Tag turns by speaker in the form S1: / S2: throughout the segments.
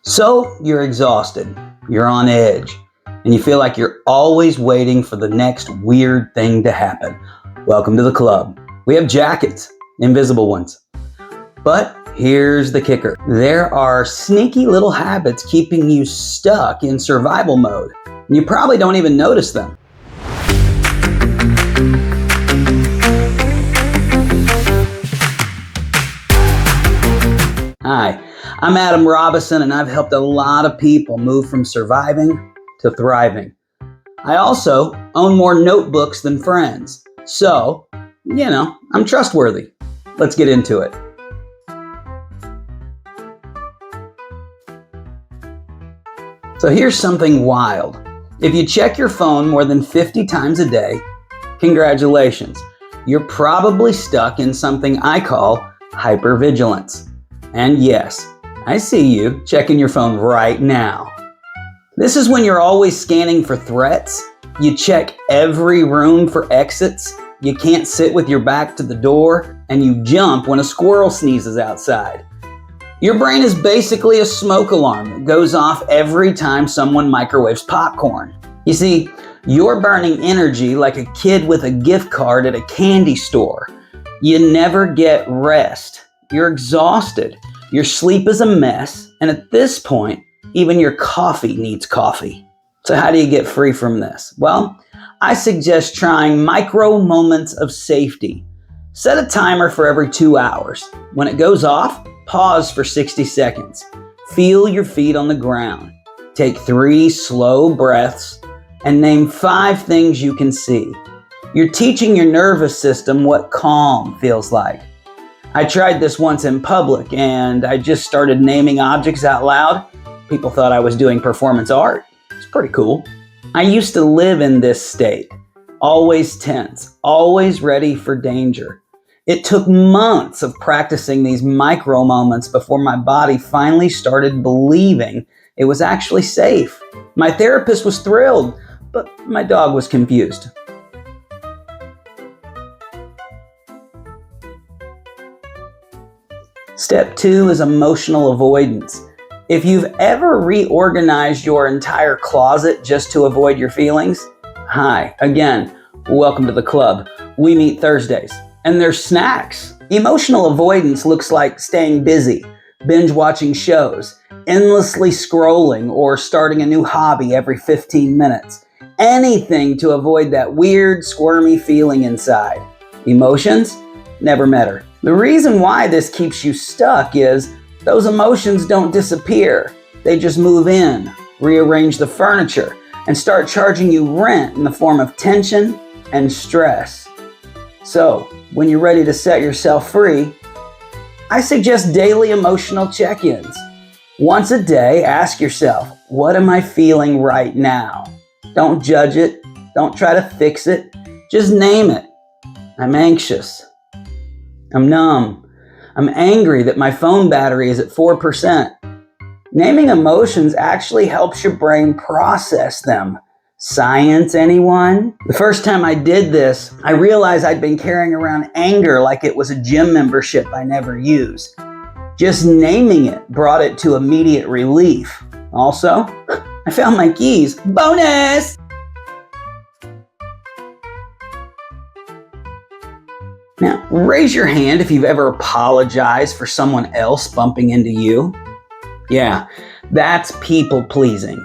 S1: So you're exhausted, you're on edge, and you feel like you're always waiting for the next weird thing to happen. Welcome to the club. We have jackets, invisible ones. But here's the kicker. There are sneaky little habits keeping you stuck in survival mode. And you probably don't even notice them. Hi, I'm Adam Robison, and I've helped a lot of people move from surviving to thriving. I also own more notebooks than friends. So, I'm trustworthy. Let's get into it. So here's something wild. If you check your phone more than 50 times a day, congratulations. You're probably stuck in something I call hypervigilance. And yes, I see you checking your phone right now. This is when you're always scanning for threats. You check every room for exits. You can't sit with your back to the door, and you jump when a squirrel sneezes outside. Your brain is basically a smoke alarm that goes off every time someone microwaves popcorn. You see, you're burning energy like a kid with a gift card at a candy store. You never get rest. You're exhausted. Your sleep is a mess. And at this point, even your coffee needs coffee. So how do you get free from this? Well, I suggest trying micro moments of safety. Set a timer for every 2 hours. When it goes off, pause for 60 seconds. Feel your feet on the ground. Take 3 slow breaths and name 5 things you can see. You're teaching your nervous system what calm feels like. I tried this once in public, and I just started naming objects out loud. People thought I was doing performance art. It's pretty cool. I used to live in this state, always tense, always ready for danger. It took months of practicing these micro moments before my body finally started believing it was actually safe. My therapist was thrilled, but my dog was confused. Step 2 is emotional avoidance. If you've ever reorganized your entire closet just to avoid your feelings, hi, again, welcome to the club. We meet Thursdays, and there's snacks. Emotional avoidance looks like staying busy, binge watching shows, endlessly scrolling, or starting a new hobby every 15 minutes. Anything to avoid that weird, squirmy feeling inside. Emotions? Never met her. The reason why this keeps you stuck is those emotions don't disappear. They just move in, rearrange the furniture, and start charging you rent in the form of tension and stress. So, when you're ready to set yourself free, I suggest daily emotional check-ins. Once a day, ask yourself, what am I feeling right now? Don't judge it. Don't try to fix it. Just name it. I'm anxious. I'm numb. I'm angry that my phone battery is at 4%. Naming emotions actually helps your brain process them. Science, anyone? The first time I did this, I realized I'd been carrying around anger like it was a gym membership I never used. Just naming it brought it to immediate relief. Also, I found my keys. Bonus! Now, raise your hand if you've ever apologized for someone else bumping into you. Yeah, that's people pleasing.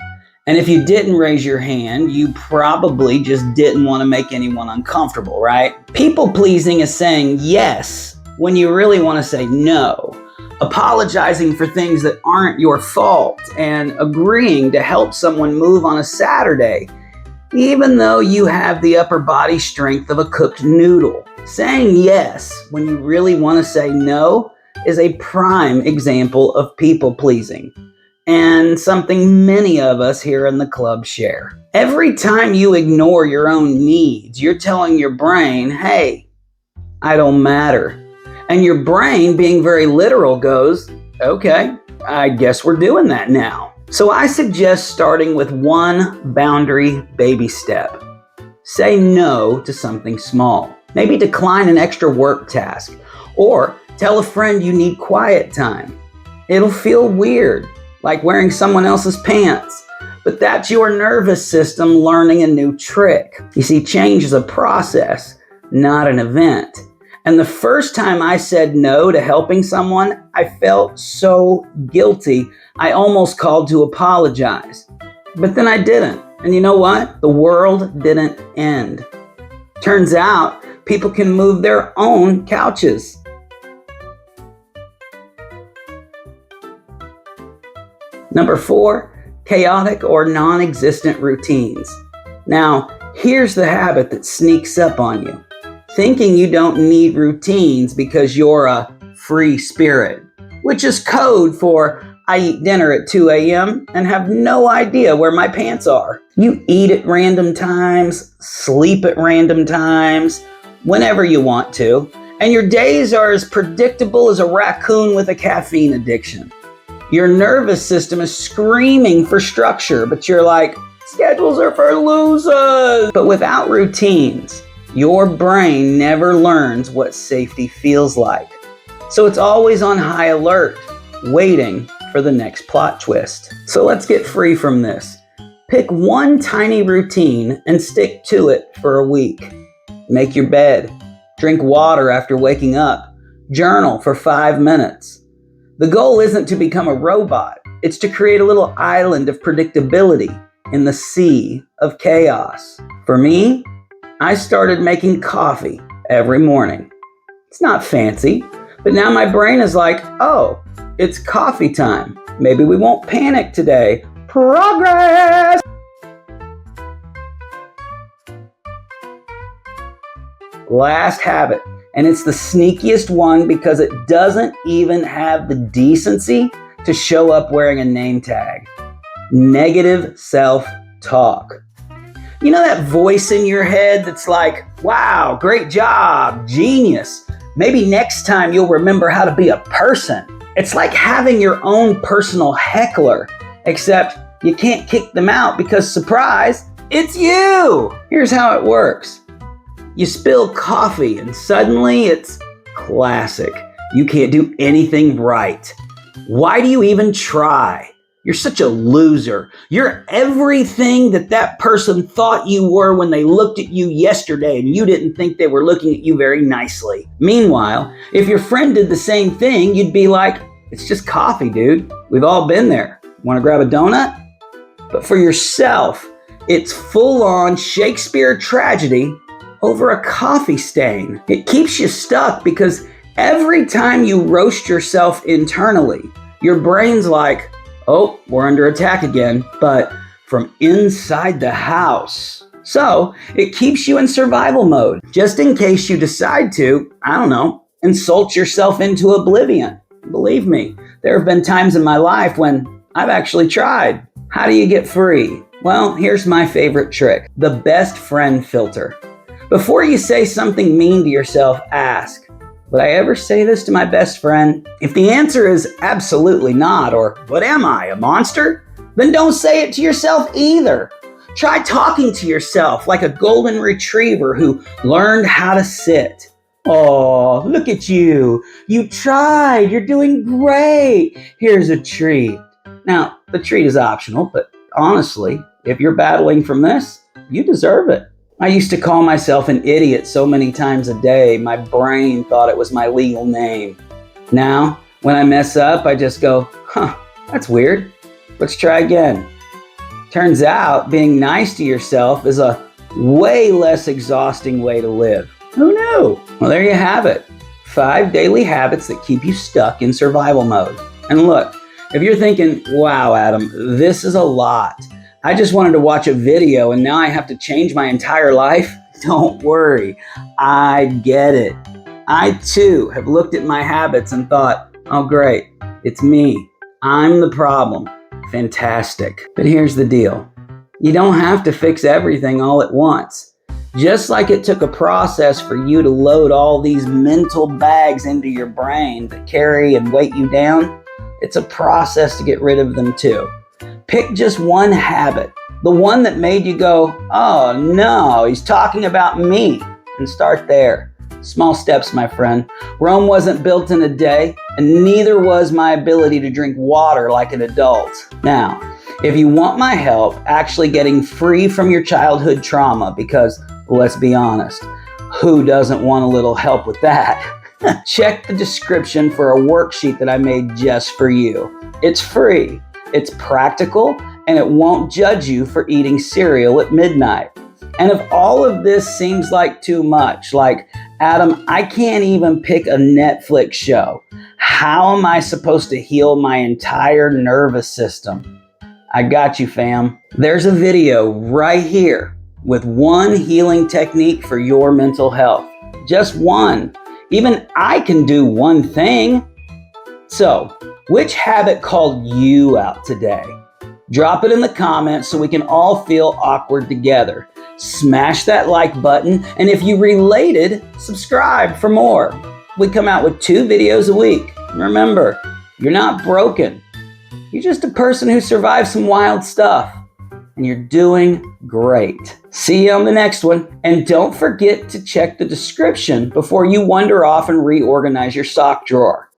S1: And if you didn't raise your hand, you probably just didn't want to make anyone uncomfortable, right? People pleasing is saying yes when you really want to say no. Apologizing for things that aren't your fault and agreeing to help someone move on a Saturday, even though you have the upper body strength of a cooked noodle. Saying yes when you really want to say no is a prime example of people pleasing, and something many of us here in the club share. Every time you ignore your own needs, you're telling your brain, hey, I don't matter. And your brain, being very literal, goes, okay, I guess we're doing that now. So I suggest starting with one boundary baby step. Say no to something small. Maybe decline an extra work task, or tell a friend you need quiet time. It'll feel weird, like wearing someone else's pants. But that's your nervous system learning a new trick. You see, change is a process, not an event. And the first time I said no to helping someone, I felt so guilty, I almost called to apologize. But then I didn't. And you know what? The world didn't end. Turns out, people can move their own couches. Number 4, chaotic or non-existent routines. Now, here's the habit that sneaks up on you. Thinking you don't need routines because you're a free spirit, which is code for I eat dinner at 2 a.m. and have no idea where my pants are. You eat at random times, sleep at random times, whenever you want to, and your days are as predictable as a raccoon with a caffeine addiction. Your nervous system is screaming for structure, but you're like, schedules are for losers. But without routines, your brain never learns what safety feels like. So it's always on high alert, waiting for the next plot twist. So let's get free from this. Pick one tiny routine and stick to it for a week. Make your bed. Drink water after waking up. Journal for 5 minutes. The goal isn't to become a robot. It's to create a little island of predictability in the sea of chaos. For me, I started making coffee every morning. It's not fancy, but now my brain is like, oh, it's coffee time. Maybe we won't panic today. Progress! Last habit, and it's the sneakiest one because it doesn't even have the decency to show up wearing a name tag. Negative self-talk. You know that voice in your head that's like, wow, great job, genius. Maybe next time you'll remember how to be a person. It's like having your own personal heckler, except you can't kick them out because, surprise, it's you. Here's how it works. You spill coffee and suddenly it's classic. You can't do anything right. Why do you even try? You're such a loser. You're everything that person thought you were when they looked at you yesterday and you didn't think they were looking at you very nicely. Meanwhile, if your friend did the same thing, you'd be like, it's just coffee, dude. We've all been there. Want to grab a donut? But for yourself, it's full-on Shakespeare tragedy over a coffee stain. It keeps you stuck because every time you roast yourself internally, your brain's like, oh, we're under attack again, but from inside the house. So it keeps you in survival mode, just in case you decide to, insult yourself into oblivion. Believe me, there have been times in my life when I've actually tried. How do you get free? Well, here's my favorite trick, the best friend filter. Before you say something mean to yourself, ask, would I ever say this to my best friend? If the answer is absolutely not, or what am I, a monster? Then don't say it to yourself either. Try talking to yourself like a golden retriever who learned how to sit. Oh, look at you. You tried. You're doing great. Here's a treat. Now, the treat is optional, but honestly, if you're battling from this, you deserve it. I used to call myself an idiot so many times a day, my brain thought it was my legal name. Now, when I mess up, I just go, that's weird. Let's try again. Turns out, being nice to yourself is a way less exhausting way to live. Who knew? Well, there you have it. 5 daily habits that keep you stuck in survival mode. And look, if you're thinking, wow, Adam, this is a lot. I just wanted to watch a video and now I have to change my entire life. Don't worry, I get it. I too have looked at my habits and thought, oh great, it's me. I'm the problem. Fantastic. But here's the deal. You don't have to fix everything all at once. Just like it took a process for you to load all these mental bags into your brain that carry and weight you down, it's a process to get rid of them too. Pick just one habit, the one that made you go, oh no, he's talking about me, and start there. Small steps, my friend. Rome wasn't built in a day, and neither was my ability to drink water like an adult. Now, if you want my help actually getting free from your childhood trauma, because let's be honest, who doesn't want a little help with that? Check the description for a worksheet that I made just for you. It's free, it's practical, and it won't judge you for eating cereal at midnight. And if all of this seems like too much, like, Adam, I can't even pick a Netflix show. How am I supposed to heal my entire nervous system? I got you, fam. There's a video right here with one healing technique for your mental health. Just one. Even I can do one thing. So, which habit called you out today? Drop it in the comments so we can all feel awkward together. Smash that like button, and if you related, subscribe for more. We come out with 2 videos a week. Remember, you're not broken. You're just a person who survived some wild stuff, and you're doing great. See you on the next one, and don't forget to check the description before you wander off and reorganize your sock drawer.